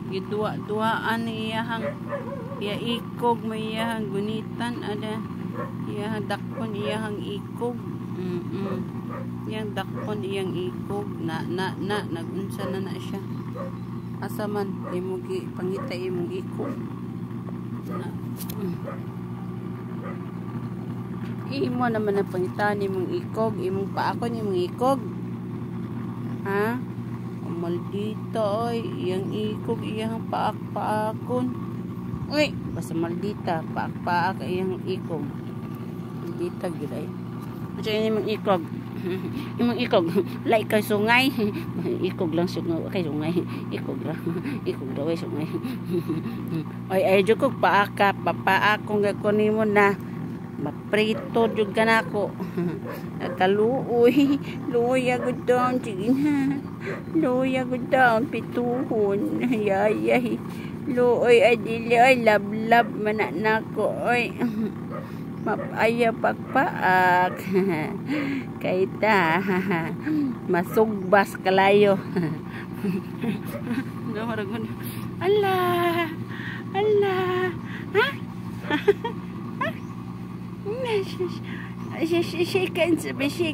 Gidua-duaan iyahang ikog may iyahang gunitan ada iyahang dakpon iyahang ikog. Iyang dakpon iyang ikog na nagunsa na siya. Asa man imong pangita imong ikog. Na. Imo naman ang pangitan imong ikog, imong paakon imong ikog. Ha? Maldita oy, iyang ikog iyang paak-paakon. Uy, basta maldita, paak-paak iyang ikog. Maldita gyud ay. Ano imong ikog? Imong ikog, like kay sungay. Ikog lang sungay, kay sungay. Ikog lang. Ikog daw ay sungay. Ay jud kog paaka, papaakong gakunin mo na. Maprito jud kanako. Nakaluoy, luya gud down sige na. Luya gud down pituhon. Ay. Luoy adili ay lablab mananako oy. Mapaya pagpaak. Kaita. Masugbas kalayo. Namaragon. Allah. Ha? Shake hands, baby.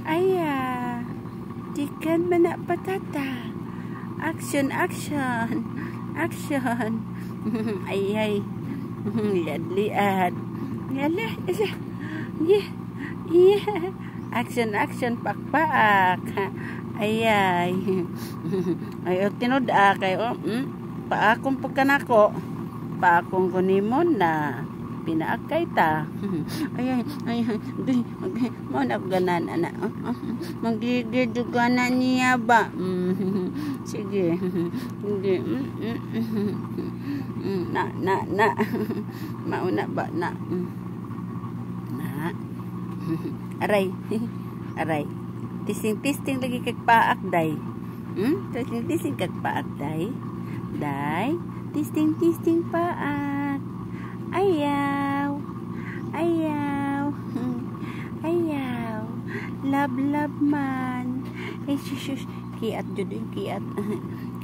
Ayah. Tikan mana patata. Action. Ay. Lihat. Yalah. Yeah. Action pakpaak. Ay tinud kayo paakong pagkanako paakong kunimon na pinaakay ta. Ay mo na ganan ana magigid ganan niya ba. Sige hindi na mauna ba na aray Tising lagi kag paak day. Tising kag paak day. Day, tising paak. Ayaw. Lab man. Shush. Kiat jud.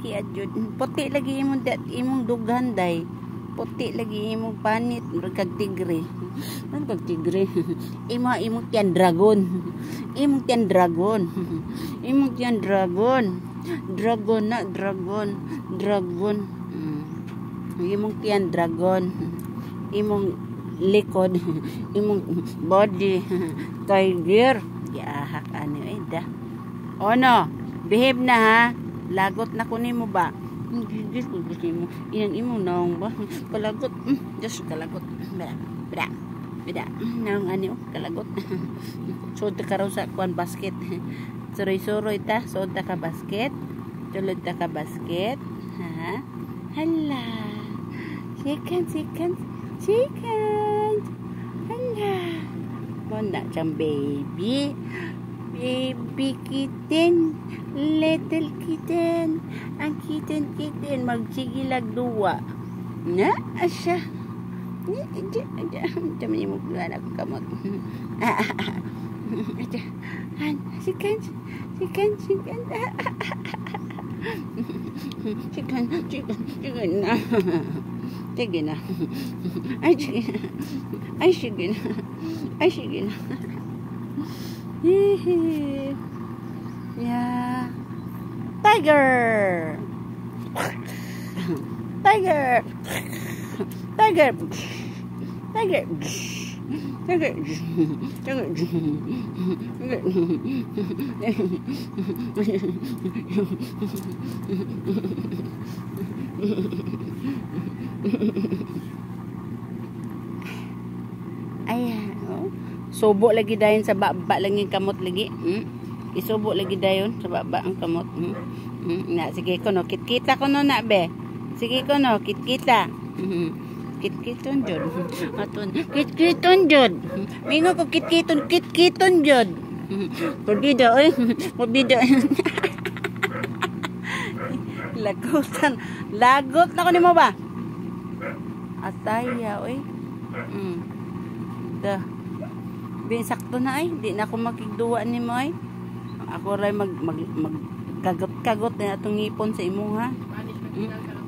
Kiat jud. Puti lagi imong dughan day. Puti lagi imong panit kag tigre. Kag tigre. Imong tiyan dragon. Imong tiyan dragon. Imong tiyan dragon. Imong likod, imong body tiger. Yahak ano da. Ono, behave na ha. Lagot na kunin mo ba? Gigil ko gusto mo. Inang imong naong ba? Kalagot. Just kalagot. Bida. Naong ano, kalagot. Sud ka raw sa kuan basket. Suroy ta, sud ka basket. Tulod ta ka basket. Ha? Hala. Chicken. Hala. Mona jam baby. Baby kitten. Little kitten. Ang kitten magsigilag duwa. Na asya. Jaman yung mugluhan ako kamot. Chicken. Sige na. Ay, sige na. Yeah. Tiger. Ayan, oh. Subo lagi dayon sa baba lang yung kamot lagi. Isubo lagi dayon sa baba ang kamot. Na sige ko no, kitkita ko no na be. Sige ko no, kitkita. Kitkiton jud. Aton, kitkiton jud. Mingo ko kitkiton jud. Pabida oy, pabida. Lagot na ko nimo ba? Ataya oy. Binsakto na ay, di na ako makigduwa ni mo ay. Ako ray mag kagot-kagot na atong ngipon sa imo ha.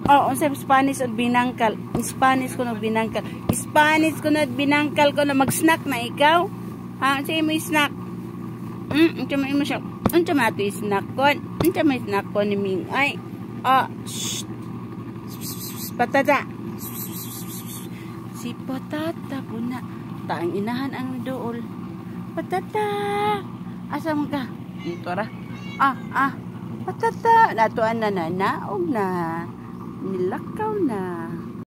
Oh, unsa Spanish og binangkal? Spanish ko na binangkal. Spanish ko na binangkal ko na mag-snack na ikaw. Ha, say mo snack. Unsa may mo siya? Unsa ma to snack kon? Unsa may snack kon ni Ming ay? Patata. Si patata po na. Taang inahan ang dool. Patata. Asa mo ka? Dito ra. Patata. Natuan na nanaog na. Nilakaw na.